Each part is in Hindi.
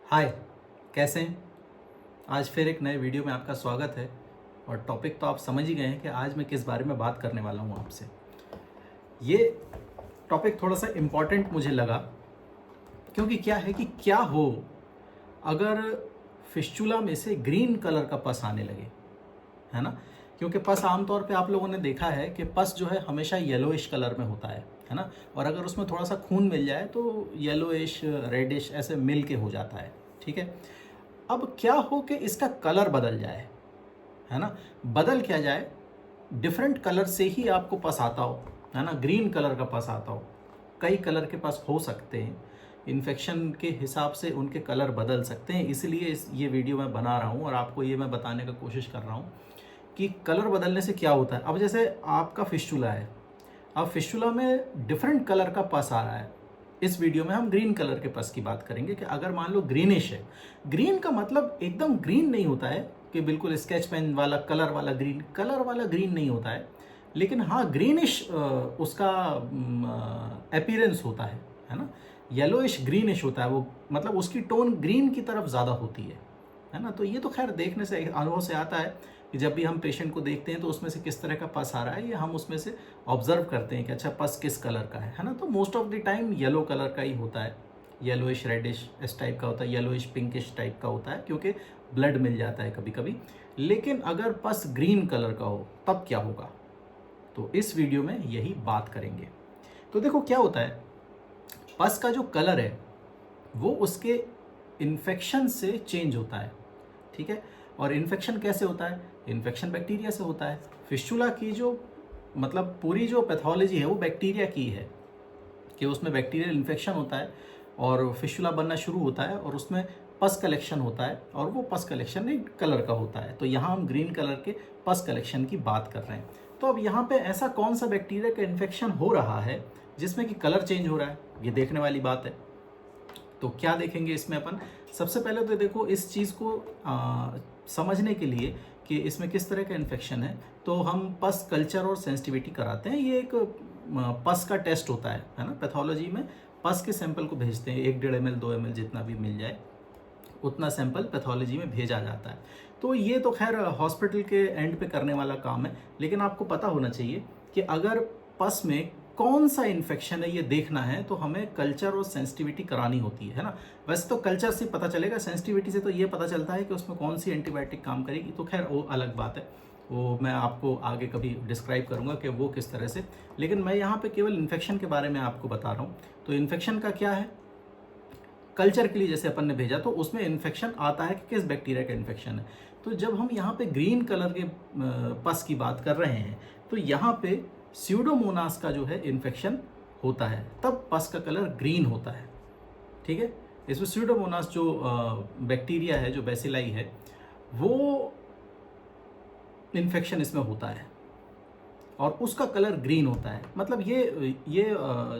हाय, कैसे हैं? आज फिर एक नए वीडियो में आपका स्वागत है। और टॉपिक तो आप समझ ही गए हैं कि आज मैं किस बारे में बात करने वाला हूँ आपसे। ये टॉपिक थोड़ा सा इम्पॉर्टेंट मुझे लगा, क्योंकि क्या है कि क्या हो अगर फिस्चुला में से ग्रीन कलर का पस आने लगे, है ना? क्योंकि पस आमतौर पे आप लोगों ने देखा है कि पस जो है हमेशा येलोइश कलर में होता है ना? और अगर उसमें थोड़ा सा खून मिल जाए तो येलोइश रेडिश ऐसे मिल के हो जाता है, ठीक है? अब क्या हो कि इसका कलर बदल जाए, है ना? बदल क्या जाए, डिफरेंट कलर से ही आपको पस आता हो, है ना? ग्रीन कलर का पस आता हो, कई कलर के पस हो सकते हैं। इन्फेक्शन के हिसाब से उनके कलर बदल सकते हैं, इसलिए ये वीडियो मैं बना रहा हूँ और आपको ये मैं बताने का कोशिश कर रहा हूँ कि कलर बदलने से क्या होता है। अब जैसे आपका फिस्चुला है, अब फिस्चुला में डिफरेंट कलर का पस आ रहा है। इस वीडियो में हम ग्रीन कलर के पस की बात करेंगे कि अगर मान लो ग्रीनिश है, ग्रीन का मतलब एकदम ग्रीन नहीं होता है कि बिल्कुल स्केच पेन वाला कलर वाला ग्रीन नहीं होता है, लेकिन हाँ ग्रीनिश उसका अपीयरेंस होता है ना? येलोइश ग्रीनिश होता है वो, मतलब उसकी टोन ग्रीन की तरफ ज़्यादा होती है ना? तो ये तो खैर देखने से, अनुभव से आता है कि जब भी हम पेशेंट को देखते हैं तो उसमें से किस तरह का पस आ रहा है, ये हम उसमें से ऑब्जर्व करते हैं कि अच्छा पस किस कलर का है ना? तो most of the time yellow colour का ही होता है, येलोइश रेडिश इस टाइप का होता है, येलोइश पिंकिश टाइप का होता है, क्योंकि ब्लड मिल जाता है कभी कभी। लेकिन अगर पस ग्रीन कलर का हो तब क्या होगा, तो इस वीडियो में यही बात करेंगे। तो देखो क्या होता है, पस का जो कलर है वो उसके इन्फेक्शन से चेंज होता है, ठीक है? और इन्फेक्शन कैसे होता है? इन्फेक्शन बैक्टीरिया से होता है। फिस्चुला की जो मतलब पूरी जो पैथोलॉजी है वो बैक्टीरिया की है, कि उसमें बैक्टीरियल इन्फेक्शन होता है और फिस्चुला बनना शुरू होता है और उसमें पस कलेक्शन होता है, और वो पस कलेक्शन एक कलर का होता है। तो यहाँ हम ग्रीन कलर के पस कलेक्शन की बात कर रहे हैं। तो अब यहाँ पे ऐसा कौन सा बैक्टीरिया का इन्फेक्शन हो रहा है जिसमें कि कलर चेंज हो रहा है, ये देखने वाली बात है। तो क्या देखेंगे इसमें अपन? सबसे पहले तो देखो इस चीज़ को समझने के लिए कि इसमें किस तरह का इन्फेक्शन है, तो हम पस कल्चर और सेंसिटिविटी कराते हैं। ये एक पस का टेस्ट होता है ना? पैथोलॉजी में पस के सैंपल को भेजते हैं, 1-1.5 ml 2 ml जितना भी मिल जाए उतना सैंपल पैथोलॉजी में भेजा जाता है। तो ये तो खैर हॉस्पिटल के एंड पे करने वाला काम है, लेकिन आपको पता होना चाहिए कि अगर पस में कौन सा इन्फेक्शन है ये देखना है तो हमें कल्चर और सेंसिटिविटी करानी होती है ना? वैसे तो कल्चर से पता चलेगा, सेंसिटिविटी से तो ये पता चलता है कि उसमें कौन सी एंटीबायोटिक काम करेगी, तो खैर वो अलग बात है, वो मैं आपको आगे कभी डिस्क्राइब करूंगा कि वो किस तरह से। लेकिन मैं यहाँ पे केवल इन्फेक्शन के बारे में आपको बता रहा हूँ। तो इन्फेक्शन का क्या है, कल्चर के लिए जैसे अपन ने भेजा तो उसमें इन्फेक्शन आता है कि किस बैक्टीरिया का इन्फेक्शन है। तो जब हम यहाँ पे ग्रीन कलर के पस की बात कर रहे हैं तो यहाँ पे स्यूडोमोनास का जो है इन्फेक्शन होता है, तब पस का कलर ग्रीन होता है, ठीक है? इसमें स्यूडोमोनास जो बैक्टीरिया है, जो बेसिलाई है, वो इन्फेक्शन इसमें होता है और उसका कलर ग्रीन होता है। मतलब ये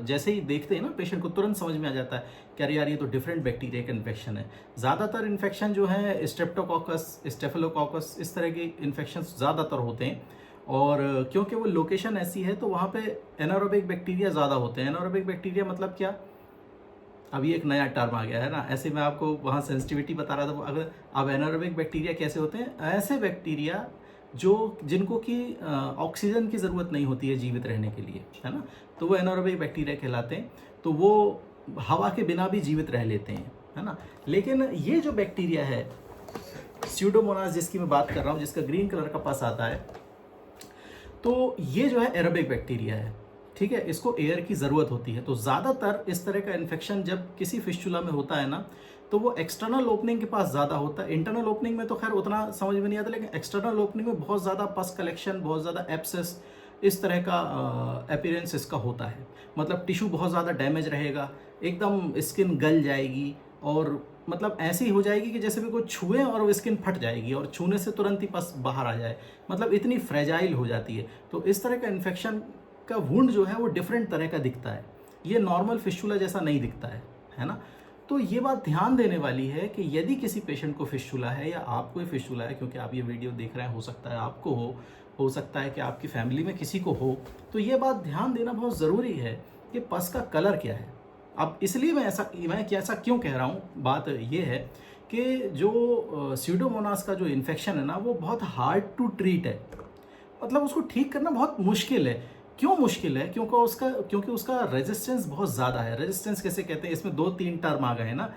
जैसे ही देखते हैं ना पेशेंट को तुरंत समझ में आ जाता है कि अरे यार ये तो डिफरेंट बैक्टीरिया का इन्फेक्शन है। ज़्यादातर इन्फेक्शन जो है स्ट्रेप्टोकोकस, स्टेफिलोकोकस, इस तरह के इन्फेक्शन ज़्यादातर होते हैं। और क्योंकि वो लोकेशन ऐसी है तो वहाँ पे एनारोबिक बैक्टीरिया ज़्यादा होते हैं। एनारोबिक बैक्टीरिया मतलब क्या, अभी एक नया टर्म आ गया है ना, ऐसे मैं आपको वहाँ सेंसिटिविटी बता रहा था। अगर अब एनारोबिक बैक्टीरिया कैसे होते हैं, ऐसे बैक्टीरिया जो जिनको कि ऑक्सीजन की ज़रूरत नहीं होती है जीवित रहने के लिए, है ना? तो वो एनारोबिक बैक्टीरिया कहलाते हैं। तो वो हवा के बिना भी जीवित रह लेते हैं, है ना? लेकिन ये जो बैक्टीरिया है स्यूडोमोनास जिसकी मैं बात कर रहा हूँ, जिसका ग्रीन कलर का पस आता है, तो ये जो है एरोबिक बैक्टीरिया है, ठीक है? इसको एयर की ज़रूरत होती है। तो ज़्यादातर इस तरह का इन्फेक्शन जब किसी फिस्चुला में होता है ना, तो वो एक्सटर्नल ओपनिंग के पास ज़्यादा होता है। इंटरनल ओपनिंग में तो खैर उतना समझ में नहीं आता, लेकिन एक्सटर्नल ओपनिंग में बहुत ज़्यादा पस कलेक्शन, बहुत ज़्यादा एब्सेस, इस तरह का अपीयरेंस इसका होता है। मतलब टिश्यू बहुत ज़्यादा डैमेज रहेगा, एकदम स्किन गल जाएगी और मतलब ऐसी हो जाएगी कि जैसे भी कोई छुए और वो स्किन फट जाएगी और छूने से तुरंत ही पस बाहर आ जाए, मतलब इतनी फ्रेजाइल हो जाती है। तो इस तरह का इन्फेक्शन का वुंड जो है वो डिफरेंट तरह का दिखता है, ये नॉर्मल फिस्चुला जैसा नहीं दिखता है ना? तो ये बात ध्यान देने वाली है कि यदि किसी पेशेंट को फिस्चुला है या आपको ही फिस्चुला है, क्योंकि आप ये वीडियो देख रहे हैं, हो सकता है आपको हो सकता है कि आपकी फैमिली में किसी को हो, तो ये बात ध्यान देना बहुत ज़रूरी है कि पस का कलर क्या है। अब इसलिए मैं ऐसा क्यों कह रहा हूँ, बात ये है कि जो स्यूडोमोनास का जो इन्फेक्शन है ना, वो बहुत हार्ड टू ट्रीट है। मतलब उसको ठीक करना बहुत मुश्किल है। क्यों मुश्किल है? क्योंकि उसका रेजिस्टेंस बहुत ज़्यादा है। रेजिस्टेंस कैसे कहते हैं, इसमें 2-3 टर्म आ गए हैं ना।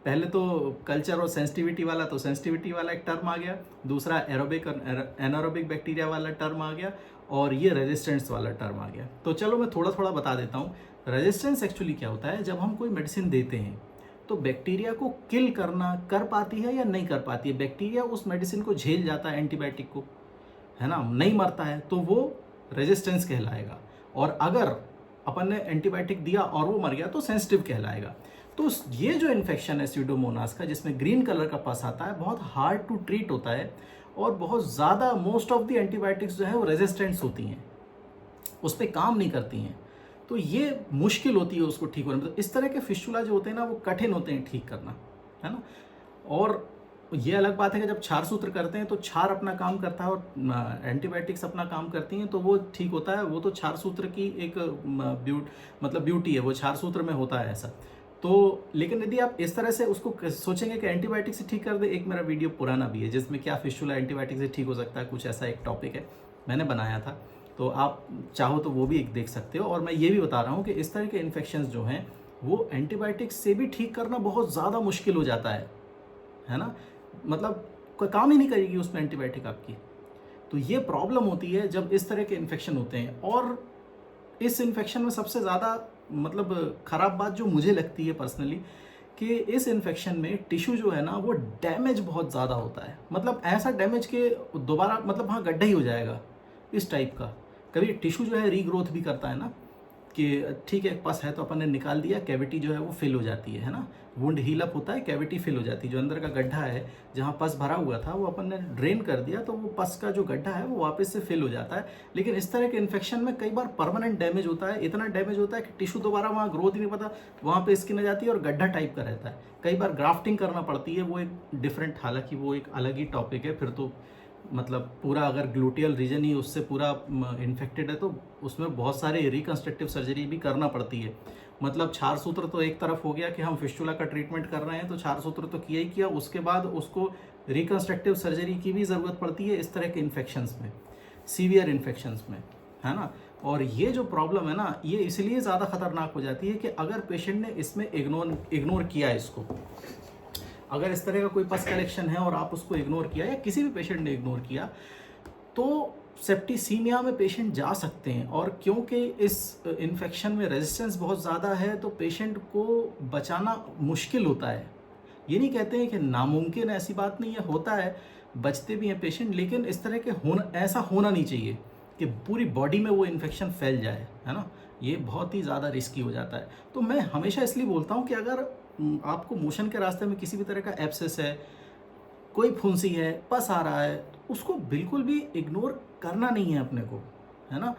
पहले तो कल्चर और सेंसिटिविटी वाला, तो सेंसिटिविटी वाला एक टर्म आ गया, दूसरा एरोबिक और एनारोबिक बैक्टीरिया वाला टर्म आ गया, और ये रेजिस्टेंस वाला टर्म आ गया। तो चलो मैं थोड़ा थोड़ा बता देता हूँ। रेजिस्टेंस एक्चुअली क्या होता है, जब हम कोई मेडिसिन देते हैं तो बैक्टीरिया को किल कर पाती है या नहीं कर पाती है। बैक्टीरिया उस मेडिसिन को झेल जाता है, एंटीबायोटिक को, है ना, नहीं मरता है, तो वो रेजिस्टेंस कहलाएगा। और अगर अपन ने एंटीबायोटिक दिया और वो मर गया तो सेंसिटिव कहलाएगा। तो ये जो इन्फेक्शन है स्यूडोमोनास का, जिसमें ग्रीन कलर का पस आता है, बहुत हार्ड टू ट्रीट होता है और बहुत ज़्यादा मोस्ट ऑफ द एंटीबायोटिक्स जो है वो रेजिस्टेंट्स होती हैं, उस पर काम नहीं करती हैं। तो ये मुश्किल होती है उसको ठीक होने में। तो इस तरह के फिस्टुला जो होते हैं ना, वो कठिन होते हैं ठीक करना, है ना। और ये अलग बात है कि जब क्षार सूत्र करते हैं तो क्षार अपना काम करता है और एंटीबायोटिक्स अपना काम करती हैं, तो वो ठीक होता है। वो तो क्षार सूत्र की एक ब्यूटी है, वो क्षार सूत्र में होता है ऐसा। तो लेकिन यदि आप इस तरह से उसको सोचेंगे कि एंटीबायोटिक से ठीक कर दे, एक मेरा वीडियो पुराना भी है जिसमें क्या फिस्टुला एंटीबायोटिक से ठीक हो सकता है, कुछ ऐसा एक टॉपिक है, मैंने बनाया था। तो आप चाहो तो वो भी एक देख सकते हो। और मैं ये भी बता रहा हूँ कि इस तरह के इन्फेक्शंस जो हैं वो एंटीबायोटिक्स से भी ठीक करना बहुत ज़्यादा मुश्किल हो जाता है ना। मतलब कोई काम ही नहीं करेगी उसमें एंटीबायोटिक आपकी। तो ये प्रॉब्लम होती है जब इस तरह के इन्फेक्शन होते हैं। और इस इन्फेक्शन में सबसे ज़्यादा ख़राब बात जो मुझे लगती है पर्सनली, कि इस इन्फेक्शन में टिश्यू जो है ना वो डैमेज बहुत ज़्यादा होता है। मतलब ऐसा डैमेज कि दोबारा वहाँ गड्ढा ही हो जाएगा, इस टाइप का। कभी टिश्यू जो है रीग्रोथ भी करता है ना, कि ठीक है पस है तो अपन ने निकाल दिया, कैविटी जो है वो फिल हो जाती है ना। वुंड हील अप होता है, कैविटी फिल हो जाती है। जो अंदर का गड्ढा है जहाँ पस भरा हुआ था वो अपन ने ड्रेन कर दिया, तो वो पस का जो गड्ढा है वो वापस से फिल हो जाता है। लेकिन इस तरह के इन्फेक्शन में कई बार परमानेंट डैमेज होता है। इतना डैमेज होता है कि टिश्यू दोबारा वहाँ ग्रोथ ही नहीं पता, वहाँ पे स्किन आ जाती है और गड्ढा टाइप का रहता है। कई बार ग्राफ्टिंग करना पड़ती है, वो एक डिफरेंट, हालांकि वो एक अलग ही टॉपिक है। फिर तो पूरा अगर ग्लूटियल रीजन ही उससे पूरा इन्फेक्टेड है तो उसमें बहुत सारे रिकंस्ट्रक्टिव सर्जरी भी करना पड़ती है। क्षार सूत्र तो एक तरफ हो गया कि हम फिस्टुला का ट्रीटमेंट कर रहे हैं तो क्षार सूत्र तो किया ही किया, उसके बाद उसको रिकंस्ट्रक्टिव सर्जरी की भी ज़रूरत पड़ती है इस तरह के इन्फेक्शंस में, सीवियर इन्फेक्शंस में, है ना। और ये जो प्रॉब्लम है ना, ये इसलिए ज़्यादा खतरनाक हो जाती है कि अगर पेशेंट ने इसमें इग्नोर किया इसको, अगर इस तरह का कोई पस कलेक्शन है और आप उसको इग्नोर किया या किसी भी पेशेंट ने इग्नोर किया, तो सेप्टिसीमिया में पेशेंट जा सकते हैं। और क्योंकि इस इन्फेक्शन में रेजिस्टेंस बहुत ज़्यादा है तो पेशेंट को बचाना मुश्किल होता है। ये नहीं कहते हैं कि नामुमकिन, ऐसी बात नहीं है, होता है, बचते भी हैं पेशेंट। लेकिन इस तरह के ऐसा होना नहीं चाहिए कि पूरी बॉडी में वो इन्फेक्शन फैल जाए, है ना। ये बहुत ही ज़्यादा रिस्की हो जाता है। तो मैं हमेशा इसलिए बोलता हूँ कि अगर आपको मोशन के रास्ते में किसी भी तरह का एब्सेस है, कोई फुंसी है, पस आ रहा है, उसको बिल्कुल भी इग्नोर करना नहीं है अपने को, है ना।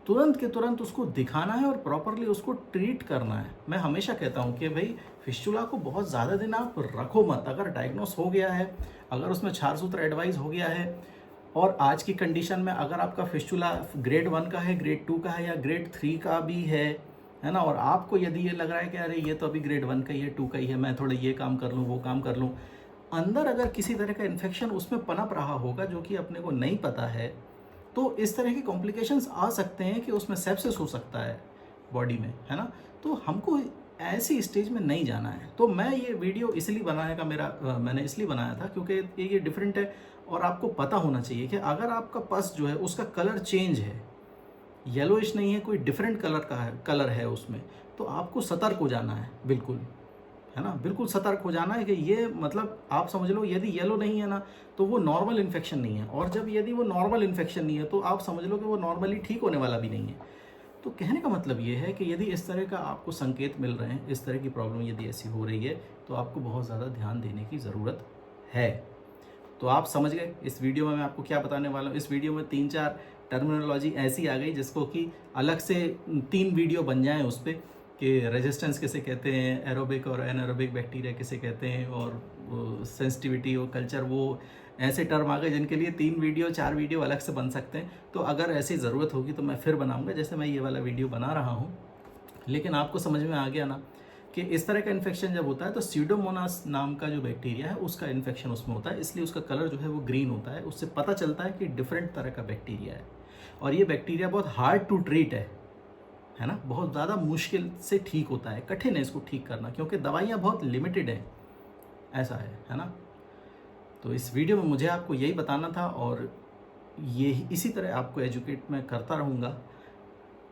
तुरंत के तुरंत उसको दिखाना है और प्रॉपरली उसको ट्रीट करना है। मैं हमेशा कहता हूँ कि भाई फिस्टुला को बहुत ज़्यादा दिन आप रखो मत। अगर डायग्नोस हो गया है, अगर उसमें क्षार सूत्र एडवाइस हो गया है, और आज की कंडीशन में अगर आपका फिस्टुला ग्रेड 1 का है, ग्रेड 2 का है या ग्रेड 3 का भी है ना, और आपको यदि ये लग रहा है कि अरे ये तो अभी ग्रेड 1 का ही है, 2 का ही है, मैं थोड़ा ये काम कर लूँ, वो काम कर लूँ, अंदर अगर किसी तरह का इन्फेक्शन उसमें पनप रहा होगा जो कि अपने को नहीं पता है, तो इस तरह की कॉम्प्लिकेशंस आ सकते हैं कि उसमें सेप्सिस हो सकता है बॉडी में, है ना। तो हमको ऐसी स्टेज में नहीं जाना है। तो मैं ये वीडियो इसलिए बनाने का मैंने इसलिए बनाया था क्योंकि ये डिफरेंट है और आपको पता होना चाहिए कि अगर आपका पस जो है उसका कलर चेंज है, येलोइश नहीं है, कोई डिफरेंट कलर है उसमें, तो आपको सतर्क हो जाना है, बिल्कुल, है ना, बिल्कुल सतर्क हो जाना है कि ये आप समझ लो यदि येलो नहीं है ना तो वो नॉर्मल इन्फेक्शन नहीं है, और जब यदि वो नॉर्मल इन्फेक्शन नहीं है तो आप समझ लो कि वो नॉर्मली ठीक होने वाला भी नहीं है। तो कहने का मतलब ये है कि यदि इस तरह का आपको संकेत मिल रहे हैं, इस तरह की प्रॉब्लम यदि ऐसी हो रही है, तो आपको बहुत ज़्यादा ध्यान देने की ज़रूरत है। तो आप समझ गए इस वीडियो में मैं आपको क्या बताने वाला हूँ। इस वीडियो में 3-4 टर्मिनोलॉजी ऐसी आ गई जिसको कि अलग से 3 वीडियो बन जाएं उस पर, कि रेजिस्टेंस किसे कहते हैं, एरोबिक और एनारोबिक बैक्टीरिया किसे कहते हैं, और सेंसिटिविटी और कल्चर, वो ऐसे टर्म आ गए जिनके लिए 3-4 वीडियो अलग से बन सकते हैं। तो अगर ऐसी ज़रूरत होगी तो मैं फिर बनाऊंगा, जैसे मैं ये वाला वीडियो बना रहा हूँ। लेकिन आपको समझ में आ गया ना कि इस तरह का इन्फेक्शन जब होता है तो स्यूडोमोनास नाम का जो बैक्टीरिया है उसका इन्फेक्शन उसमें होता है, इसलिए उसका कलर जो है वो ग्रीन होता है। उससे पता चलता है कि डिफरेंट तरह का बैक्टीरिया है, और ये बैक्टीरिया बहुत हार्ड टू ट्रीट है ना, बहुत ज़्यादा मुश्किल से ठीक होता है, कठिन है इसको ठीक करना, क्योंकि दवाइयाँ बहुत लिमिटेड हैं, ऐसा है ना। तो इस वीडियो में मुझे आपको यही बताना था, और ये इसी तरह आपको एजुकेट मैं करता रहूँगा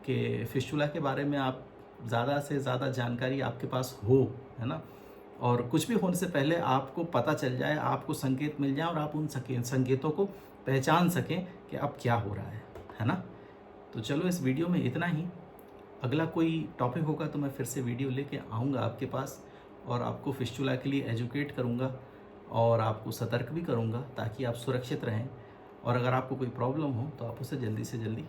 कि फिस्टुला के बारे में आप ज़्यादा से ज़्यादा जानकारी आपके पास हो, है ना, और कुछ भी होने से पहले आपको पता चल जाए, आपको संकेत मिल जाए और आप उन संकेतों को पहचान सकें कि अब क्या हो रहा है ना। तो चलो इस वीडियो में इतना ही। अगला कोई टॉपिक होगा तो मैं फिर से वीडियो लेके आऊँगा आपके पास, और आपको फिस्टुला के लिए एजुकेट करूँगा और आपको सतर्क भी करूँगा ताकि आप सुरक्षित रहें, और अगर आपको कोई प्रॉब्लम हो तो आप उसे जल्दी से जल्दी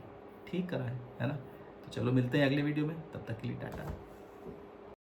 ठीक कराएं, है ना। तो चलो मिलते हैं अगले वीडियो में, तब तक के लिए टाटा।